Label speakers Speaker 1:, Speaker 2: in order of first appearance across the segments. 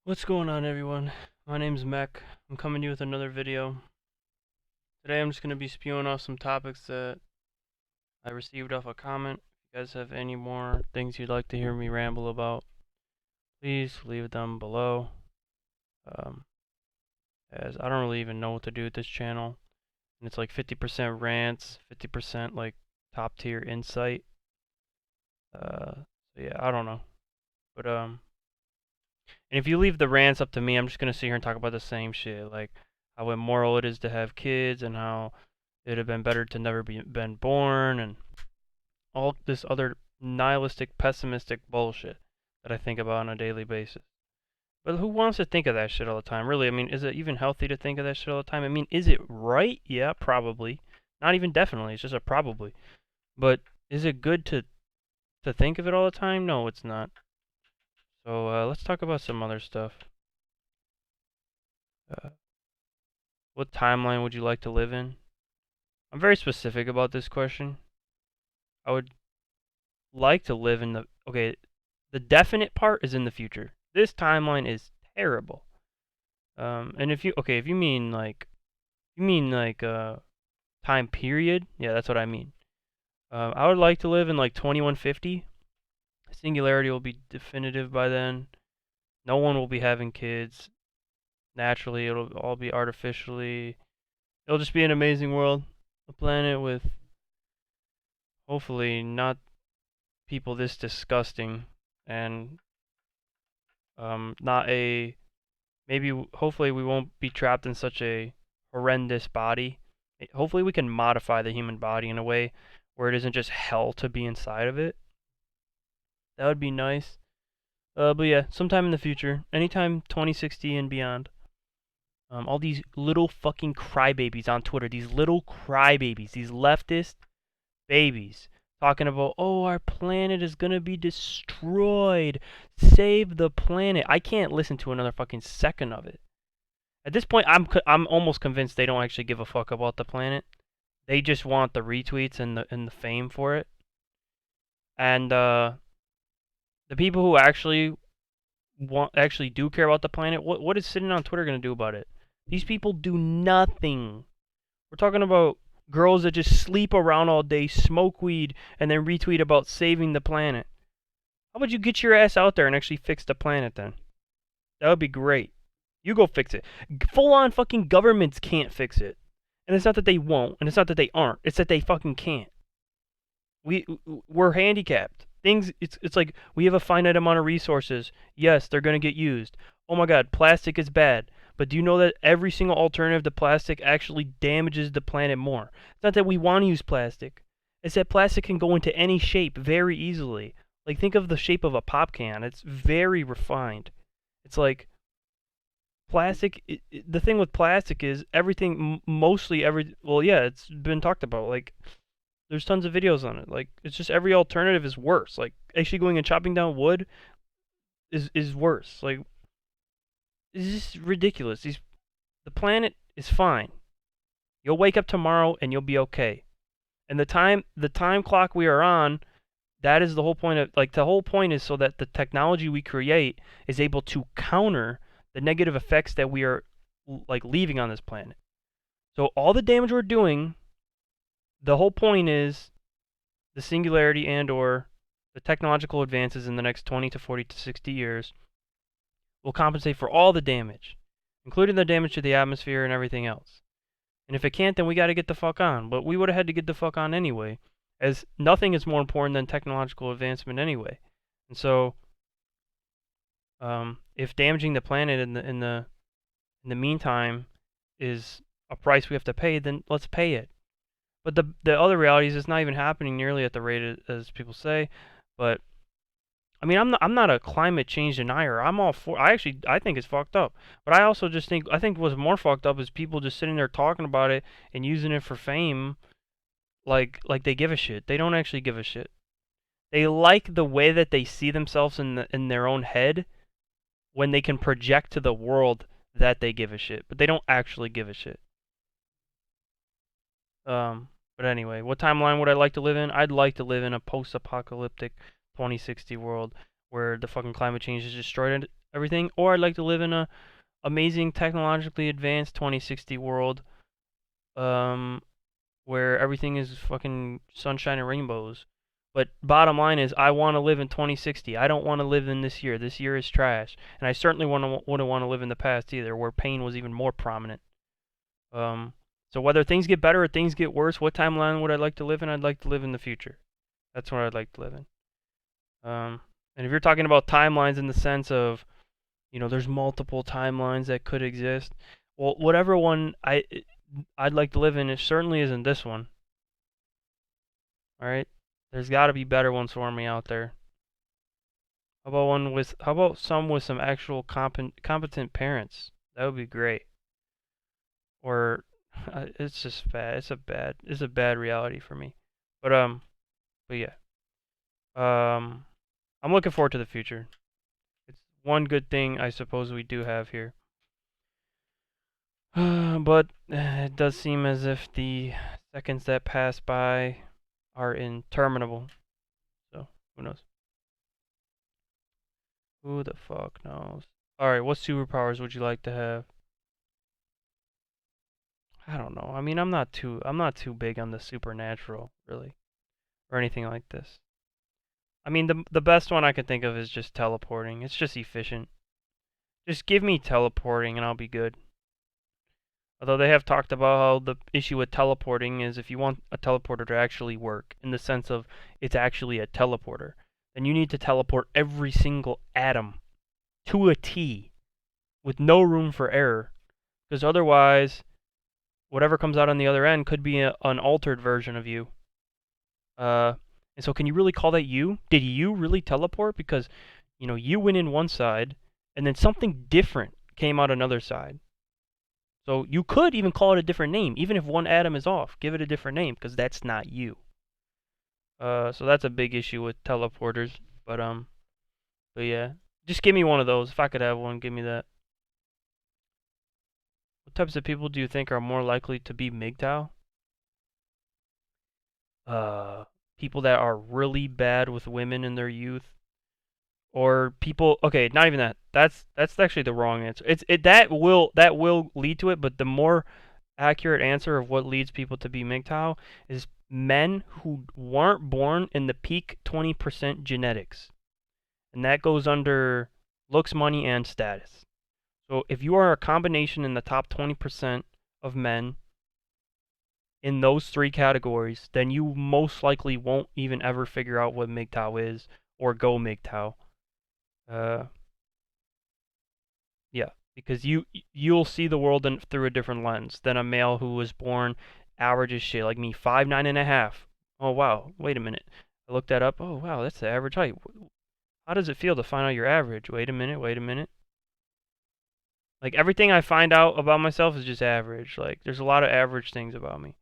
Speaker 1: What's going on, everyone? My name's Mech. I'm coming to you with another video. Today I'm just going to be spewing off some topics that I received off a comment. If you guys have any more things you'd like to hear me ramble about, please leave them below. Um, as I don't really even know what to do with this channel. And it's like 50% rants, 50% like top tier insight. So yeah, I don't know. But and if you leave the rants up to me, I'm just gonna sit here and talk about the same shit, like how immoral it is to have kids, and how it'd have been better to never been born, and all this other nihilistic, pessimistic bullshit that I think about on a daily basis. But who wants to think of that shit all the time? Really, I mean, is it even healthy to think of that shit all the time? I mean, is it right? Yeah, probably. Not even definitely. It's just a probably. But is it good to think of it all the time? No, it's not. So let's talk about some other stuff. Uh, What timeline would you like to live in? I'm very specific about this question. I would like to live in the definite part is in the future. This timeline is terrible. And if you mean time period, yeah, that's what I mean. I would like to live in like 2150. Singularity will be definitive by then. No one will be having kids. Naturally, it'll all be artificially. It'll just be an amazing world. A planet with hopefully not people this disgusting, and not a maybe hopefully we won't be trapped in such a horrendous body. Hopefully we can modify the human body in a way where it isn't just hell to be inside of it. That would be nice. But yeah, sometime in the future, anytime 2060 and beyond. All these little fucking crybabies on Twitter, these little crybabies, these leftist babies talking about, oh, our planet is gonna be destroyed. Save the planet. I can't listen to another fucking second of it. At this point, I'm almost convinced they don't actually give a fuck about the planet. They just want the retweets and the fame for it. And the people who actually do care about the planet, what is sitting on Twitter gonna do about it? These people do nothing. We're talking about girls that just sleep around all day, smoke weed, and then retweet about saving the planet. How about you get your ass out there and actually fix the planet then? That would be great. You go fix it. Full on fucking governments can't fix it. And it's not that they won't, and it's not that they aren't. It's that they fucking can't. We're handicapped. It's like we have a finite amount of resources. Yes, they're going to get used. Oh my god, plastic is bad. But do you know that every single alternative to plastic actually damages the planet more? It's not that we want to use plastic. It's that plastic can go into any shape very easily. Like, think of the shape of a pop can. It's very refined. It's like plastic. The thing with plastic is everything, mostly well, yeah, it's been talked about. Like, there's tons of videos on it. Like, it's just every alternative is worse. Like, actually going and chopping down wood is worse. Like, it's just ridiculous. The planet is fine. You'll wake up tomorrow and you'll be okay. And the time clock we are on, that is the whole point of, like, the whole point is so that the technology we create is able to counter the negative effects that we are like leaving on this planet. So all the damage we're doing, the whole point is the singularity and or the technological advances in the next 20 to 40 to 60 years will compensate for all the damage, including the damage to the atmosphere and everything else. And if it can't, then we got to get the fuck on. But we would have had to get the fuck on anyway, as nothing is more important than technological advancement anyway. And so, if damaging the planet in the meantime is a price we have to pay, then let's pay it. But the other reality is it's not even happening nearly at the rate as people say. But I mean, I'm not a climate change denier. I'm all for. I think it's fucked up. But I think what's more fucked up is people just sitting there talking about it and using it for fame, like they give a shit. They don't actually give a shit. They like the way that they see themselves in their own head when they can project to the world that they give a shit, but they don't actually give a shit. But anyway, what timeline would I like to live in? I'd like to live in a post-apocalyptic 2060 world where the fucking climate change has destroyed everything, or I'd like to live in a amazing technologically advanced 2060 world, where everything is fucking sunshine and rainbows. But bottom line is, I want to live in 2060. I don't want to live in this year. This year is trash, and I certainly wouldn't want to live in the past either, where pain was even more prominent. Um, so whether things get better or things get worse, what timeline would I like to live in? I'd like to live in the future. That's what I'd like to live in. And if you're talking about timelines in the sense of, there's multiple timelines that could exist. Well, whatever one I'd like to live in, it certainly isn't this one. All right, there's got to be better ones for me out there. How about some with some actual competent parents? That would be great. Or it's just bad. It's a bad reality for me. But yeah. I'm looking forward to the future. It's one good thing I suppose we do have here. But it does seem as if the seconds that pass by are interminable. So, who knows? Who the fuck knows? Alright, what superpowers would you like to have? I don't know. I mean, I'm not too big on the supernatural, really, or anything like this. I mean, the best one I can think of is just teleporting. It's just efficient. Just give me teleporting and I'll be good. Although they have talked about how the issue with teleporting is if you want a teleporter to actually work, in the sense of it's actually a teleporter, then you need to teleport every single atom to a T with no room for error. Because otherwise, whatever comes out on the other end could be an altered version of you. And so can you really call that you? Did you really teleport? Because, you went in one side, and then something different came out another side. So you could even call it a different name, even if one atom is off. Give it a different name, because that's not you. So that's a big issue with teleporters. But yeah, just give me one of those. If I could have one, give me that. What types of people do you think are more likely to be MGTOW? People that are really bad with women in their youth, or people. Okay, not even that. That's actually the wrong answer. That will lead to it, but the more accurate answer of what leads people to be MGTOW is men who weren't born in the peak 20% genetics, and that goes under looks, money, and status. So if you are a combination in the top 20% of men in those three categories, then you most likely won't even ever figure out what MGTOW is or go MGTOW. Yeah, because you'll see the world through a different lens than a male who was born average as shit, like me, 5'9.5". Oh wow, wait a minute. I looked that up. Oh wow, that's the average height. How does it feel to find out your average? Wait a minute. Like everything I find out about myself is just average. Like there's a lot of average things about me.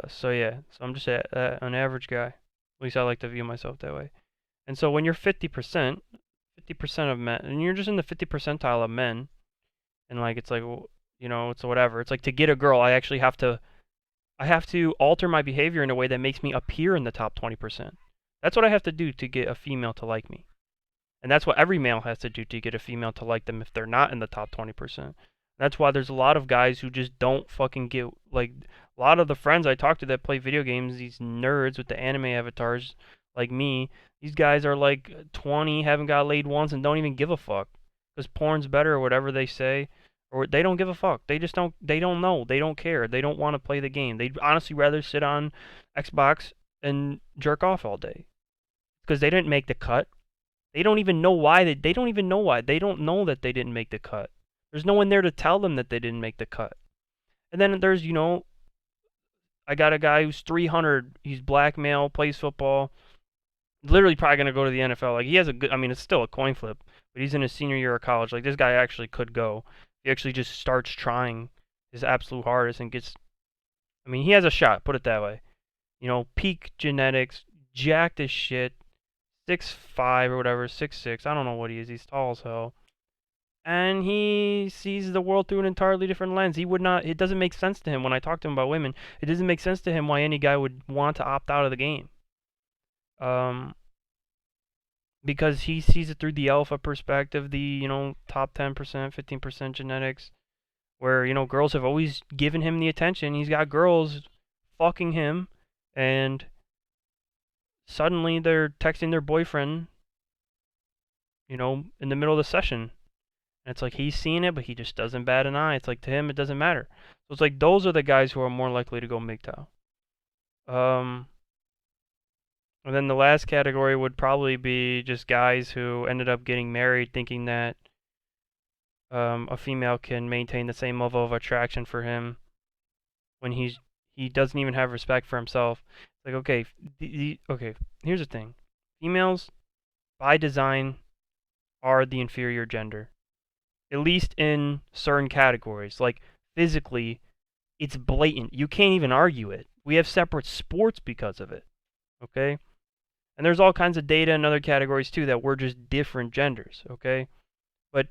Speaker 1: So yeah, so I'm just an average guy. At least I like to view myself that way. And so when you're 50% of men, and you're just in the 50 percentile of men, and like it's like, it's whatever. It's like to get a girl, I have to alter my behavior in a way that makes me appear in the top 20%. That's what I have to do to get a female to like me. And that's what every male has to do to get a female to like them if they're not in the top 20%. That's why there's a lot of guys who just don't fucking get, like, a lot of the friends I talk to that play video games, these nerds with the anime avatars like me, these guys are like 20, haven't got laid once, and don't even give a fuck. Because porn's better or whatever they say. Or they don't give a fuck. They don't know. They don't care. They don't want to play the game. They'd honestly rather sit on Xbox and jerk off all day. Because they didn't make the cut. They don't even know why. They don't even know why. They don't know that they didn't make the cut. There's no one there to tell them that they didn't make the cut. And then there's, I got a guy who's 300. He's black male, plays football. Literally probably going to go to the NFL. Like, he has it's still a coin flip, but he's in his senior year of college. Like, this guy actually could go. He actually just starts trying his absolute hardest and gets, he has a shot, put it that way. Peak genetics, jacked as shit, 6'5" or whatever, 6'6". I don't know what he is. He's tall as hell. And he sees the world through an entirely different lens. It doesn't make sense to him when I talk to him about women. It doesn't make sense to him why any guy would want to opt out of the game. because he sees it through the alpha perspective, the, top 10%, 15% genetics, where, girls have always given him the attention. He's got girls fucking him, and suddenly they're texting their boyfriend, in the middle of the session. And it's like he's seeing it, but he just doesn't bat an eye. It's like to him, it doesn't matter. So it's like those are the guys who are more likely to go MGTOW. And then the last category would probably be just guys who ended up getting married thinking that a female can maintain the same level of attraction for him when he doesn't even have respect for himself. It's like, okay, okay, here's the thing. Females, by design, are the inferior gender. At least in certain categories. Like, physically, it's blatant. You can't even argue it. We have separate sports because of it. Okay? And there's all kinds of data in other categories, too, that we're just different genders. Okay? But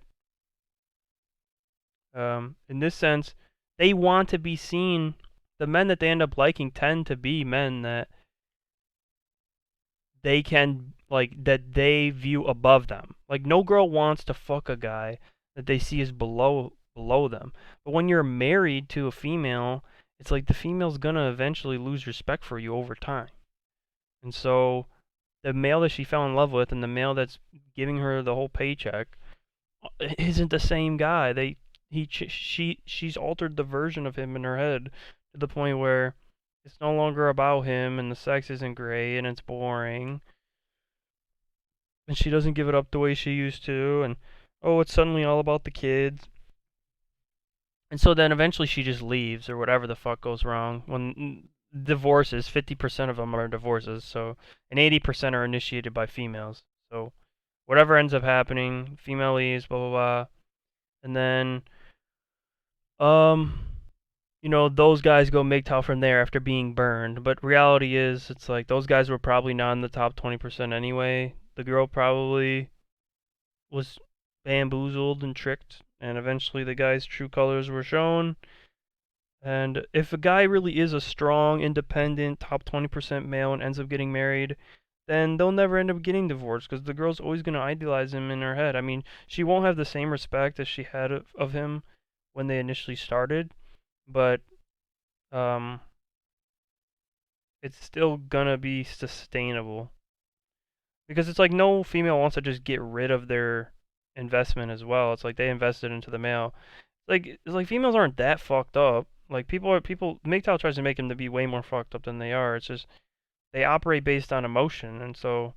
Speaker 1: in this sense, they want to be seen. The men that they end up liking tend to be men that they can, that they view above them. Like, no girl wants to fuck a guy that they see as below them. But when you're married to a female, it's like the female's gonna eventually lose respect for you over time. And so the male that she fell in love with and the male that's giving her the whole paycheck isn't the same guy. She's altered the version of him in her head to the point where it's no longer about him and the sex isn't great and it's boring. And she doesn't give it up the way she used to, and it's suddenly all about the kids. And so then eventually she just leaves or whatever the fuck goes wrong. When divorces, 50% of them are divorces, so, and 80% are initiated by females. So whatever ends up happening, female leaves, blah blah blah. And then those guys go MGTOW from there after being burned. But reality is, it's like those guys were probably not in the top 20% anyway. The girl probably was bamboozled and tricked, and eventually the guy's true colors were shown. And if a guy really is a strong, independent, top 20% male and ends up getting married, then they'll never end up getting divorced because the girl's always going to idealize him in her head. I mean, she won't have the same respect as she had of him when they initially started, but it's still going to be sustainable. Because it's like no female wants to just get rid of their investment as well. It's like they invested into the male. It's like females aren't that fucked up. Like people MGTOW tries to make them to be way more fucked up than they are. It's just they operate based on emotion, and so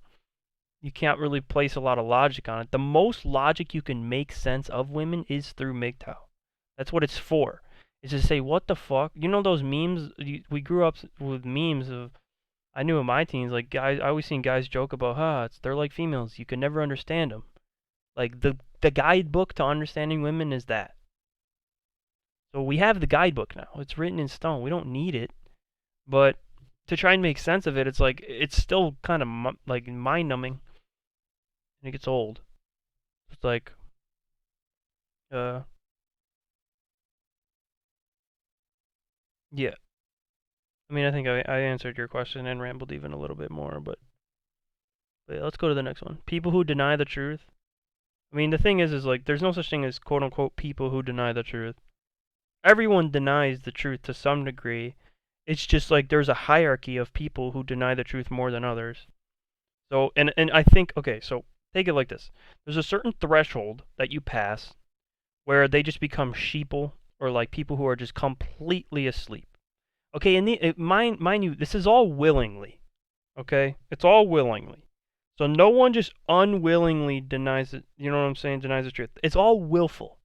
Speaker 1: you can't really place a lot of logic on it. The most logic you can make sense of women is through MGTOW. That's what it's for. Is to say what the fuck. You know those memes? We grew up with memes of. I knew in my teens, like guys, I always seen guys joke about, they're like females. You can never understand them. Like the guidebook to understanding women is that. So we have the guidebook now. It's written in stone. We don't need it. But to try and make sense of it, it's like it's still kind of like mind numbing. And it gets old. It's like, yeah. I mean, I think I answered your question and rambled even a little bit more, but yeah, let's go to the next one. People who deny the truth. I mean, the thing is like, there's no such thing as quote unquote people who deny the truth. Everyone denies the truth to some degree. It's just like there's a hierarchy of people who deny the truth more than others. So, and I think, okay, so take it like this. There's a certain threshold that you pass where they just become sheeple or like people who are just completely asleep. Okay, and mind you, this is all willingly. Okay, it's all willingly. So no one just unwillingly denies it. You know what I'm saying? Denies the truth. It's all willful.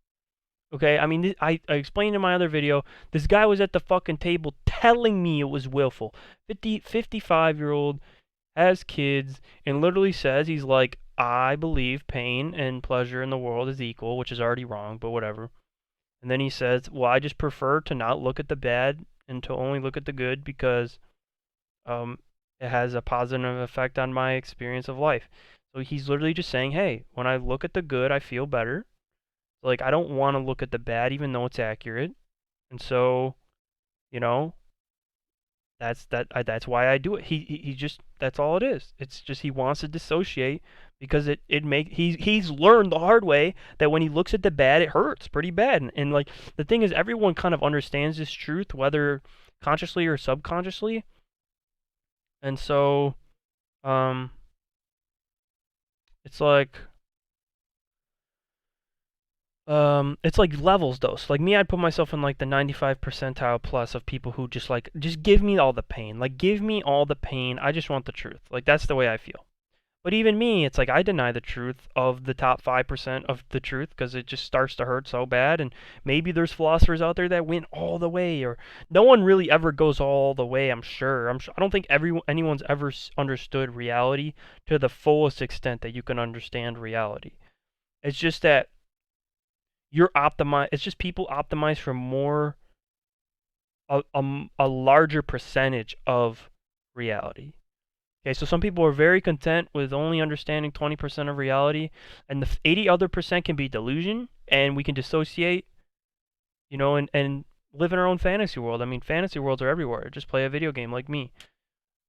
Speaker 1: Okay, I mean, I explained in my other video. This guy was at the fucking table telling me it was willful. 55-year-old has kids and literally says he's like, I believe pain and pleasure in the world is equal, which is already wrong, but whatever. And then he says, well, I just prefer to not look at the bad and to only look at the good because it has a positive effect on my experience of life. So he's literally just saying, hey, when I look at the good, I feel better. Like, I don't want to look at the bad even though it's accurate. And so, That's why I do it. He just, that's all it is. It's just he wants to dissociate because he's learned the hard way that when he looks at the bad, it hurts pretty bad. And like the thing is, everyone kind of understands this truth, whether consciously or subconsciously. And so, um, it's like it's like levels though. So like me, I'd put myself in like the 95 percentile plus of people who just give me all the pain. Like give me all the pain. I just want the truth. Like that's the way I feel. But even me, it's like I deny the truth of the top 5% of the truth because it just starts to hurt so bad. And maybe there's philosophers out there that went all the way, or no one really ever goes all the way. I'm sure. I don't think anyone's ever understood reality to the fullest extent that you can understand reality. It's just that you're optimized. It's just people optimize for more, a larger percentage of reality. Okay, so some people are very content with only understanding 20% of reality, and the 80 other percent can be delusion, and we can dissociate, and live in our own fantasy world. I mean, fantasy worlds are everywhere. Just play a video game like me,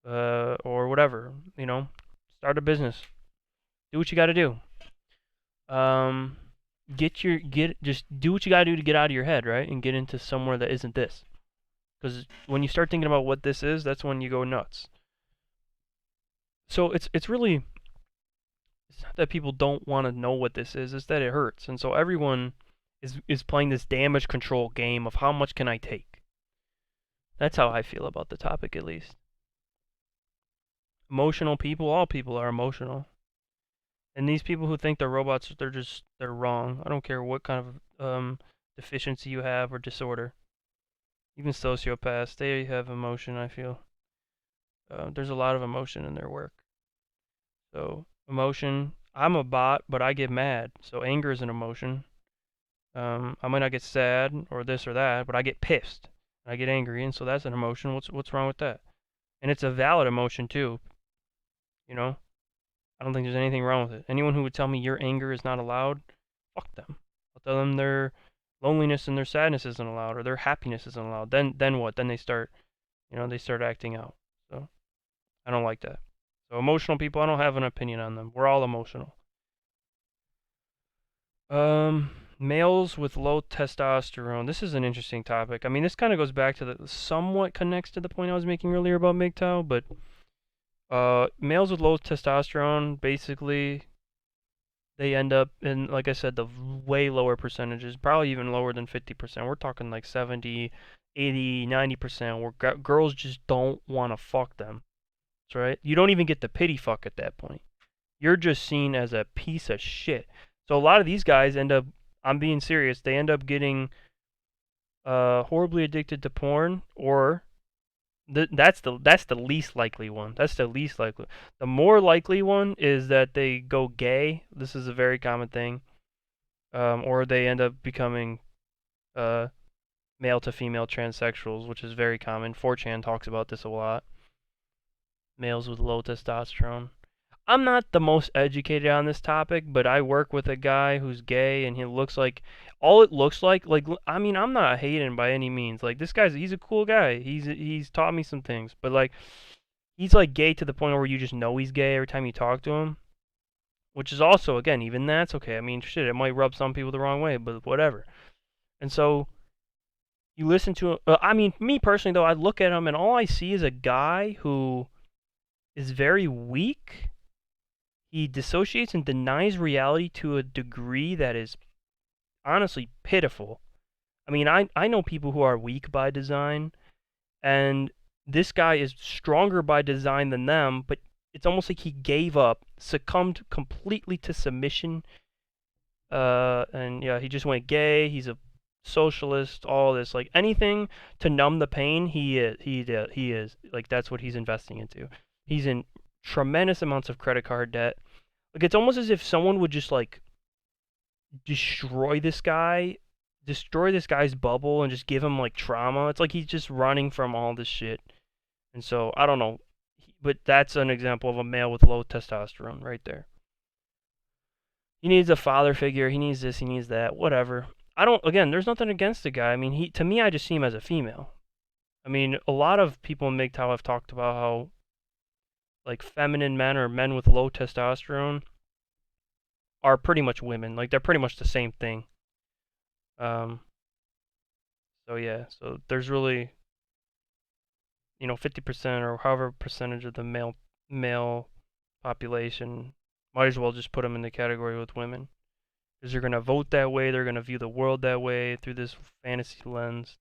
Speaker 1: or whatever. Start a business. Do what you got to do. Just do what you got to do to get out of your head, right, and get into somewhere that isn't this. Because when you start thinking about what this is, that's when you go nuts. So it's not that people don't want to know what this is, it's that it hurts. And so everyone is playing this damage control game of how much can I take. That's how I feel about the topic, at least. Emotional people, all people are emotional. And these people who think they're robots, they're wrong. I don't care what kind of deficiency you have or disorder. Even sociopaths, they have emotion, I feel. There's a lot of emotion in their work. So, emotion, I'm a bot, but I get mad. So, anger is an emotion. I might not get sad or this or that, but I get pissed. I get angry, and so that's an emotion. What's wrong with that? And it's a valid emotion, too. I don't think there's anything wrong with it. Anyone who would tell me your anger is not allowed, fuck them. I'll tell them their loneliness and their sadness isn't allowed, or their happiness isn't allowed. Then what? Then they start acting out. So, I don't like that. So emotional people, I don't have an opinion on them. We're all emotional. Males with low testosterone. This is an interesting topic. I mean, this kind of goes back to somewhat connects to the point I was making earlier about MGTOW, but males with low testosterone, basically, they end up in, like I said, the way lower percentages, probably even lower than 50%. We're talking like 70, 80, 90%, where girls just don't want to fuck them. Right? You don't even get the pity fuck at that point. You're just seen as a piece of shit. So a lot of these guys end up, I'm being serious, they end up getting horribly addicted to porn, or that's the least likely one. That's the least likely. The more likely one is that they go gay. This is a very common thing. Or they end up becoming male to female transsexuals, which is very common. 4chan talks about this a lot. Males with low testosterone. I'm not the most educated on this topic, but I work with a guy who's gay, and he looks like, all it looks like, I mean, I'm not hating by any means. Like, this he's a cool guy. He's taught me some things, but like, he's like gay to the point where you just know he's gay every time you talk to him, which is also, again, even that's okay. I mean, shit, it might rub some people the wrong way, but whatever. And so, you listen to him. I mean, me personally, though, I look at him, and all I see is a guy who is very weak. He dissociates and denies reality to a degree that is honestly pitiful. I mean, I know people who are weak by design, and this guy is stronger by design than them, but it's almost like he gave up, succumbed completely to submission, and yeah, he just went gay. He's a socialist, all this, like anything to numb the pain. He is like, that's what he's investing into. He's in tremendous amounts of credit card debt. Like, it's almost as if someone would just like destroy this guy's bubble and just give him like trauma. It's like he's just running from all this shit. And so, I don't know, but that's an example of a male with low testosterone right there. He needs a father figure, he needs this, he needs that, whatever. Again, there's nothing against the guy. I mean, to me, I just see him as a female. I mean, a lot of people in MGTOW have talked about how, like, feminine men or men with low testosterone are pretty much women. Like, they're pretty much the same thing. Um, so yeah, so there's really, 50% or however percentage of the male population, might as well just put them in the category with women. Because they're going to vote that way, they're going to view the world that way through this fantasy lens.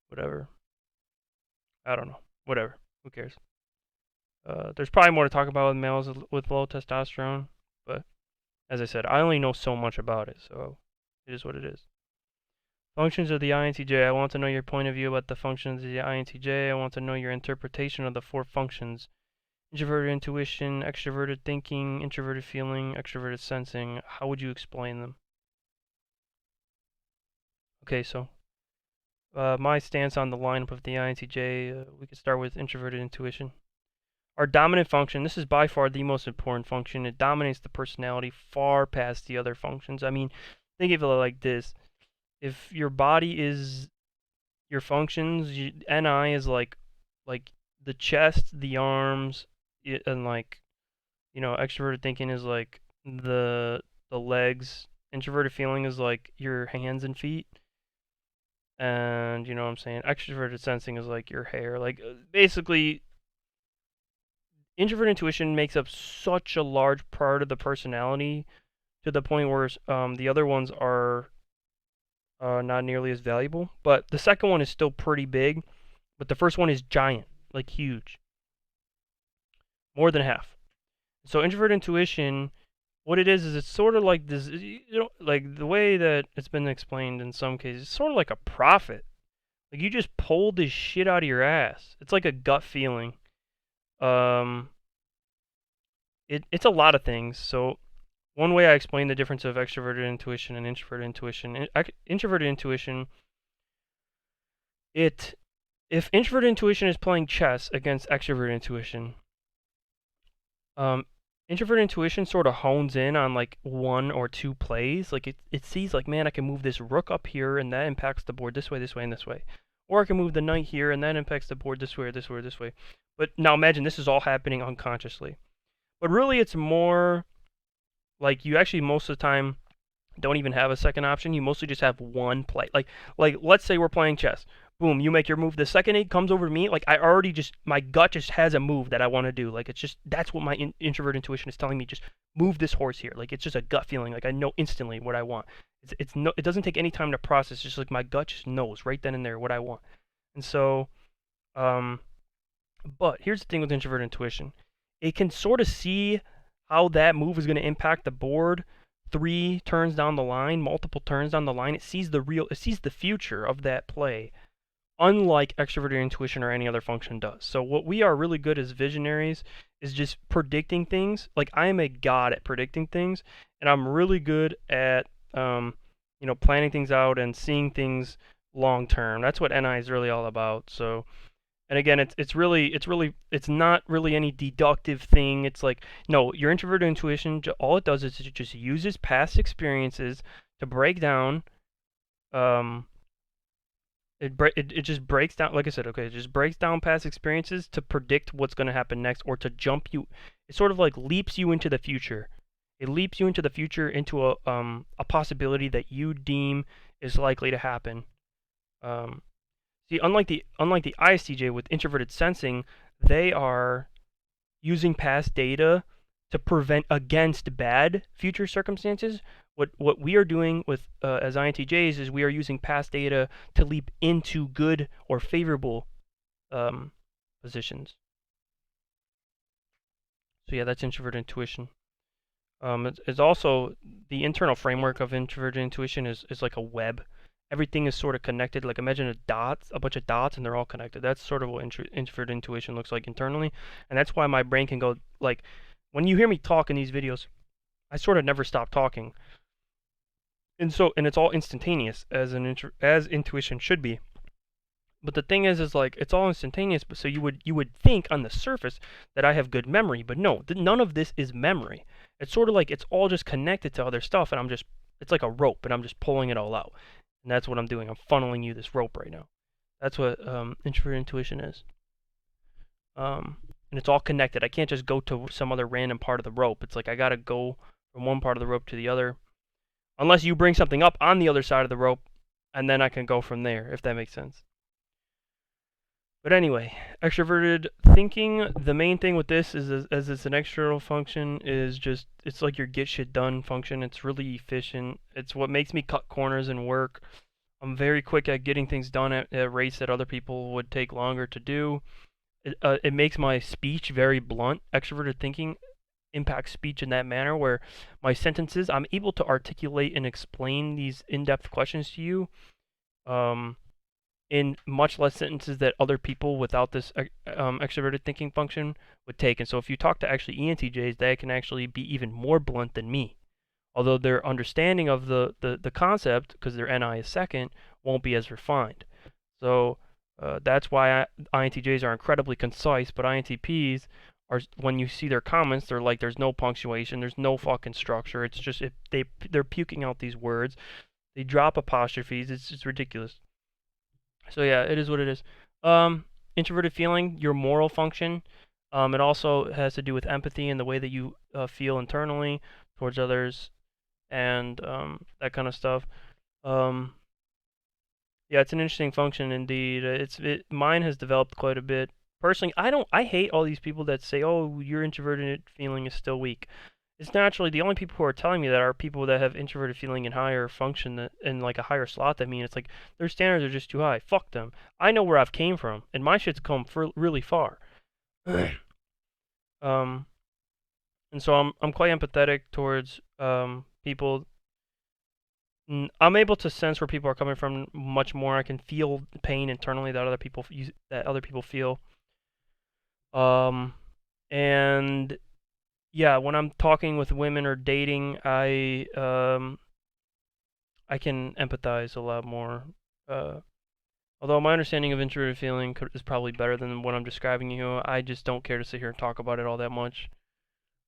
Speaker 1: Whatever. I don't know. Whatever. Who cares? There's probably more to talk about with males with low testosterone, but as I said, I only know so much about it, so it is what it is. Functions of the INTJ. I want to know your point of view about the functions of the INTJ. I want to know your interpretation of the 4 functions. Introverted intuition, extroverted thinking, introverted feeling, extroverted sensing. How would you explain them? Okay, so my stance on the lineup of the INTJ, we could start with introverted intuition. Our dominant function, this is by far the most important function. It dominates the personality far past the other functions. I mean, think of it like this. If your body is your functions, NI is like the chest, the arms, and like, extroverted thinking is like the legs. Introverted feeling is like your hands and feet. And you know what I'm saying? Extroverted sensing is like your hair. Like, basically, introverted intuition makes up such a large part of the personality to the point where the other ones are not nearly as valuable. But the second one is still pretty big, but the first one is giant, like huge. More than half. So introverted intuition, what it is it's sort of like this, like the way that it's been explained in some cases, it's sort of like a prophet. Like, you just pull this shit out of your ass. It's like a gut feeling. It's a lot of things. So one way I explain the difference of extroverted intuition and introverted intuition. Introverted intuition, if introverted intuition is playing chess against extroverted intuition, introverted intuition sort of hones in on like 1 or 2 plays. Like, it sees like, man, I can move this rook up here and that impacts the board this way, and this way. Or I can move the knight here and that impacts the board this way, or this way, or this way. But now imagine this is all happening unconsciously. But really it's more like you actually most of the time don't even have a second option. You mostly just have one play. Like let's say we're playing chess. Boom, you make your move. The second it comes over to me, like, I already just, my gut just has a move that I want to do. Like, it's just, that's what my introvert intuition is telling me. Just move this horse here. Like, it's just a gut feeling. Like, I know instantly what I want. It's no, it doesn't take any time to process. It's just like my gut just knows right then and there what I want. And so, but here's the thing with introvert intuition. It can sort of see how that move is going to impact the board 3 turns down the line, multiple turns down the line. It sees the future of that play, unlike extroverted intuition or any other function does. So what we are really good as visionaries is just predicting things. Like, I am a god at predicting things, and I'm really good at planning things out and seeing things long term. That's what NI is really all about. So, and again, it's not really any deductive thing. It's like, no, your introverted intuition, all it does is it just uses past experiences to break down. It just breaks down, like I said, okay, it just breaks down past experiences to predict what's going to happen next, or to jump you. It sort of like leaps you into the future. It leaps you into the future, into a possibility that you deem is likely to happen. See, unlike the ISTJ with introverted sensing, they are using past data to prevent against bad future circumstances. What we are doing with as INTJs is we are using past data to leap into good or favorable positions. So yeah, that's introverted intuition. It's also the internal framework of introverted intuition is like a web. Everything is sort of connected. Like, imagine a bunch of dots, and they're all connected. That's sort of what introverted intuition looks like internally, and that's why my brain can go, like, when you hear me talk in these videos, I sort of never stop talking. And it's all instantaneous, as intuition should be. But the thing is like, it's all instantaneous. But so you would think on the surface that I have good memory, but no, none of this is memory. It's sort of like it's all just connected to other stuff, and it's like a rope, and I'm just pulling it all out. And that's what I'm doing. I'm funneling you this rope right now. That's what introvert intuition is. And it's all connected. I can't just go to some other random part of the rope. It's like I gotta go from one part of the rope to the other, unless you bring something up on the other side of the rope, and then I can go from there, if that makes sense. But anyway, extroverted thinking, the main thing with this is, as it's an external function, is just, it's like your get shit done function. It's really efficient. It's what makes me cut corners and work. I'm very quick at getting things done at rates that other people would take longer to do. It makes my speech very blunt. Extroverted thinking impacts speech in that manner where my sentences, I'm able to articulate and explain these in-depth questions to you in much less sentences that other people without this extroverted thinking function would take. And so if you talk to actually ENTJs, they can actually be even more blunt than me. Although their understanding of the concept, because their NI is second, won't be as refined. So that's why INTJs are incredibly concise, but INTPs are, when you see their comments, they're like, there's no punctuation, there's no fucking structure. It's just, they're puking out these words. They drop apostrophes. It's just ridiculous. So yeah, it is what it is. Introverted feeling, your moral function. It also has to do with empathy and the way that you feel internally towards others, and that kind of stuff. Yeah, it's an interesting function indeed. Mine has developed quite a bit. Personally, I hate all these people that say, "Oh, your introverted feeling is still weak." It's naturally the only people who are telling me that are people that have introverted feeling in higher function in like a higher slot than me. And it's like their standards are just too high. Fuck them. I know where I've came from, and my shit's come really far. And so I'm quite empathetic towards people. I'm able to sense where people are coming from much more. I can feel pain internally that other people feel. And yeah, when I'm talking with women or dating, I can empathize a lot more. Although my understanding of introverted feeling is probably better than what I'm describing you, I just don't care to sit here and talk about it all that much.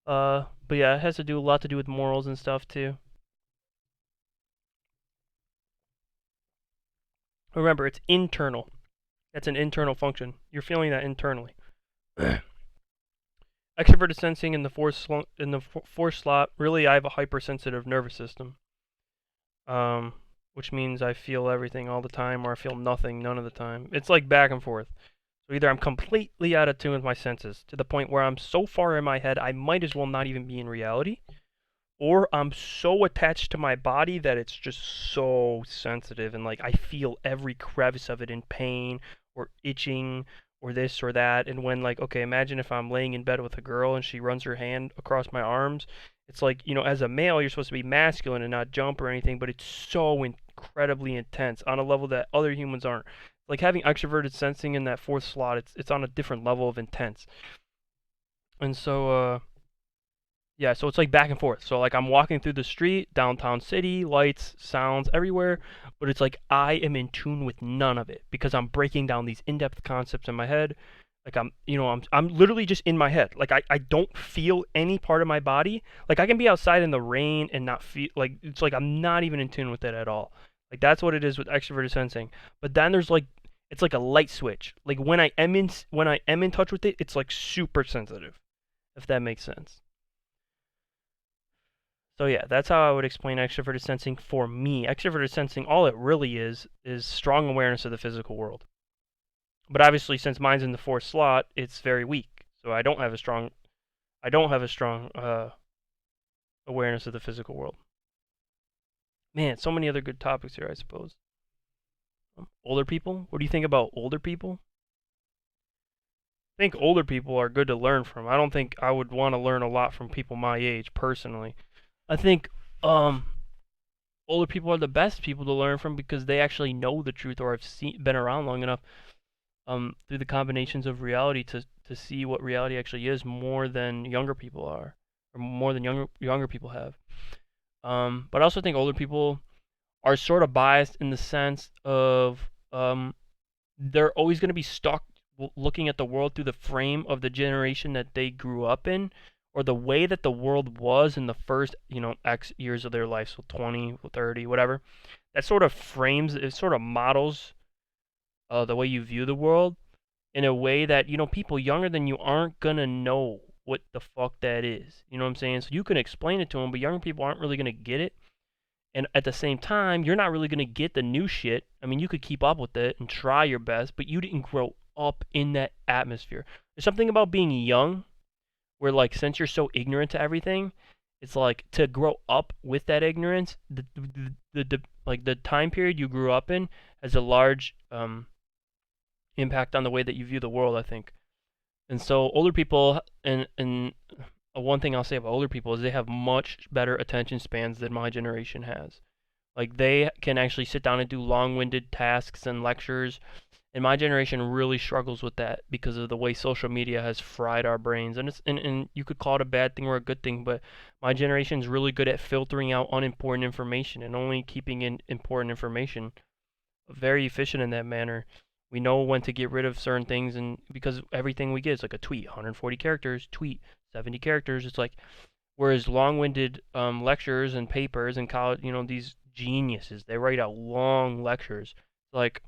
Speaker 1: But yeah, it has a lot to do with morals and stuff too. Remember, it's internal. That's an internal function. You're feeling that internally. Extroverted sensing in the fourth slot. Really, I have a hypersensitive nervous system, which means I feel everything all the time, or I feel nothing none of the time. It's like back and forth. So either I'm completely out of tune with my senses to the point where I'm so far in my head I might as well not even be in reality, or I'm so attached to my body that it's just so sensitive and like I feel every crevice of it in pain or itching or this or that. And when, like, okay, imagine if I'm laying in bed with a girl and she runs her hand across my arms. It's like, as a male, you're supposed to be masculine and not jump or anything, but it's so incredibly intense on a level that other humans aren't. Like having extroverted sensing in that fourth slot, it's on a different level of intense. And so, yeah, so it's like back and forth. So like I'm walking through the street, downtown city, lights, sounds everywhere, but it's like I am in tune with none of it because I'm breaking down these in-depth concepts in my head. Like I'm literally just in my head. Like I don't feel any part of my body. Like I can be outside in the rain and not feel, like, it's like I'm not even in tune with it at all. Like that's what it is with extroverted sensing. But then there's like, it's like a light switch. Like when I am in touch with it, it's like super sensitive, if that makes sense. So yeah, that's how I would explain extroverted sensing for me. Extroverted sensing, all it really is strong awareness of the physical world. But obviously, since mine's in the fourth slot, it's very weak. So I don't have a strong awareness of the physical world. Man, so many other good topics here, I suppose. Older people? What do you think about older people? I think older people are good to learn from. I don't think I would want to learn a lot from people my age, personally. I think older people are the best people to learn from because they actually know the truth or have been around long enough through the combinations of reality to see what reality actually is more than younger people are, or more than younger people have. But I also think older people are sort of biased in the sense of they're always going to be stuck looking at the world through the frame of the generation that they grew up in, or the way that the world was in the first, X years of their life, so 20, 30, whatever. That sort of frames, it sort of models the way you view the world in a way that, you know, people younger than you aren't gonna know what the fuck that is. You know what I'm saying? So you can explain it to them, but younger people aren't really gonna get it. And at the same time, you're not really gonna get the new shit. I mean, you could keep up with it and try your best, but you didn't grow up in that atmosphere. There's something about being young where, like, since you're so ignorant to everything, it's like to grow up with that ignorance. The like the time period you grew up in has a large impact on the way that you view the world, I think. And so older people, and one thing I'll say about older people is they have much better attention spans than my generation has. Like they can actually sit down and do long-winded tasks and lectures, and my generation really struggles with that because of the way social media has fried our brains. And and you could call it a bad thing or a good thing, but my generation is really good at filtering out unimportant information and only keeping in important information. Very efficient in that manner. We know when to get rid of certain things, and because everything we get is like a tweet, 140 characters, tweet, 70 characters. It's like, whereas long-winded lectures and papers in college, you know, these geniuses, they write out long lectures. Like,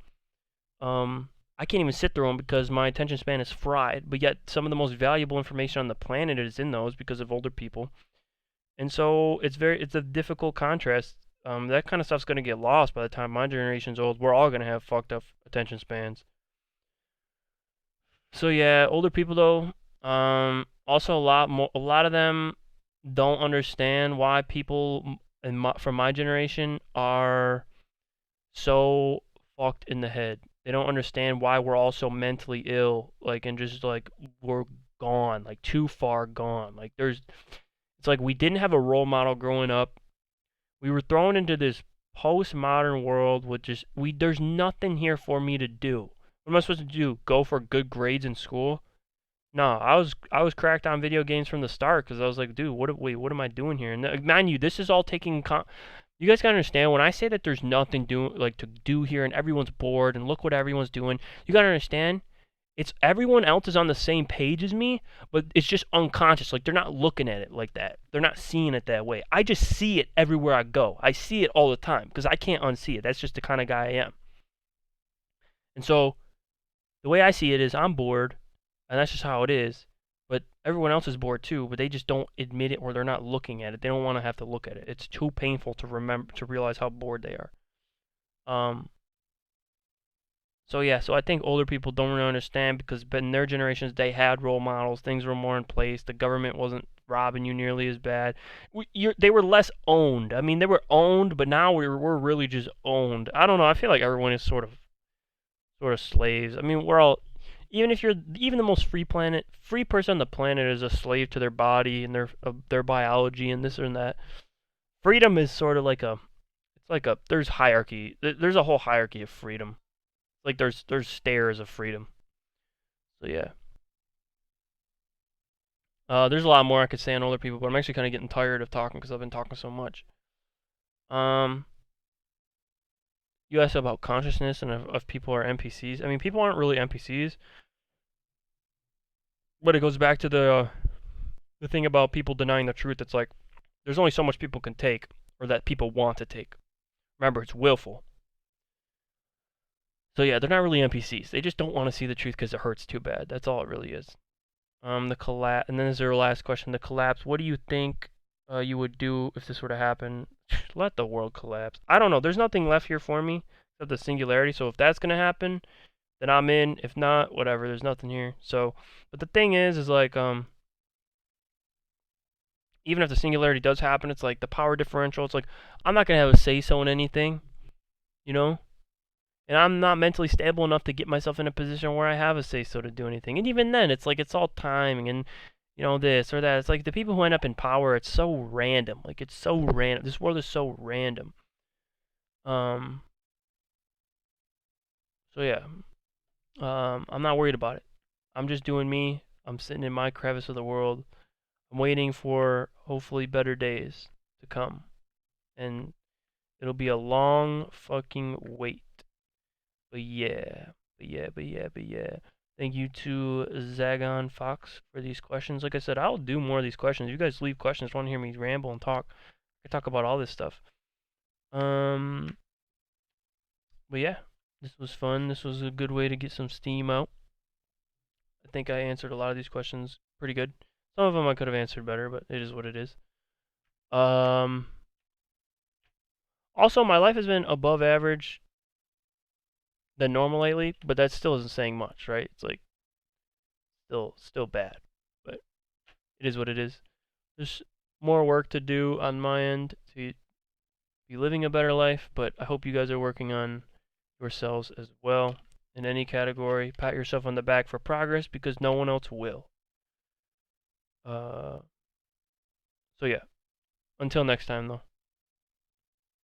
Speaker 1: I can't even sit through them because my attention span is fried. But yet, some of the most valuable information on the planet is in those because of older people. And so it's a difficult contrast. That kind of stuff's gonna get lost by the time my generation's old. We're all gonna have fucked up attention spans. So yeah, older people though, also a lot of them don't understand why people from my generation are so fucked in the head. They don't understand why we're all so mentally ill, like, and just like we're gone, like too far gone. Like it's like we didn't have a role model growing up. We were thrown into this postmodern world with just there's nothing here for me to do. What am I supposed to do? Go for good grades in school? No, I was cracked on video games from the start because I was like, dude, what am I doing here? And mind you, this is all taking you guys gotta understand when I say that there's nothing to do here and everyone's bored and look what everyone's doing. You gotta understand, it's everyone else is on the same page as me, but it's just unconscious. Like they're not looking at it like that. They're not seeing it that way. I just see it everywhere I go. I see it all the time because I can't unsee it. That's just the kind of guy I am. And so the way I see it is I'm bored, and that's just how it is. But everyone else is bored too, but they just don't admit it or they're not looking at it. They don't want to have to look at it. It's too painful to realize how bored they are. Um, So yeah, so I think older people don't really understand because in their generations they had role models, things were more in place, the government wasn't robbing you nearly as bad. They were less owned. I mean, they were owned, but now we're really just owned. I don't know. I feel like everyone is sort of slaves. I mean, we're all, even if you're even the most free person on the planet is a slave to their body and their biology and this and that. Freedom is sort of like there's hierarchy. There's a whole hierarchy of freedom. Like there's stairs of freedom. So yeah. There's a lot more I could say on older people, but I'm actually kind of getting tired of talking because I've been talking so much. Um, you asked about consciousness and if people are NPCs. I mean, people aren't really NPCs, but it goes back to the thing about people denying the truth. It's like there's only so much people can take, or that people want to take. Remember, it's willful. So yeah, they're not really NPCs. They just don't want to see the truth because it hurts too bad. That's all it really is. The collapse, and then is there a last question? The collapse. What do you think you would do if this were to happen? Let the world collapse. I don't know. There's nothing left here for me except the singularity. So if that's gonna happen, then I'm in. If not, whatever. There's nothing here. So, but the thing is like even if the singularity does happen, it's like the power differential. It's like I'm not gonna have a say so in anything, you know. And I'm not mentally stable enough to get myself in a position where I have a say so to do anything. And even then, it's like it's all timing and, you know, this or that. It's like the people who end up in power, it's so random. Like it's so random. This world is so random. Um. So yeah. I'm not worried about it. I'm just doing me. I'm sitting in my crevice of the world. I'm waiting for hopefully better days to come. And it'll be a long fucking wait. But yeah, but yeah. Thank you to Zagon Fox for these questions. Like I said, I'll do more of these questions. You guys leave questions, want to hear me ramble and talk. I talk about all this stuff. But yeah. This was fun. This was a good way to get some steam out. I think I answered a lot of these questions pretty good. Some of them I could have answered better, but it is what it is. Also, my life has been above average than normal lately, but that still isn't saying much, right? It's like still bad, but it is what it is. There's more work to do on my end to be living a better life, but I hope you guys are working on yourselves as well in any category. Pat yourself on the back for progress because no one else will. So yeah, until next time though.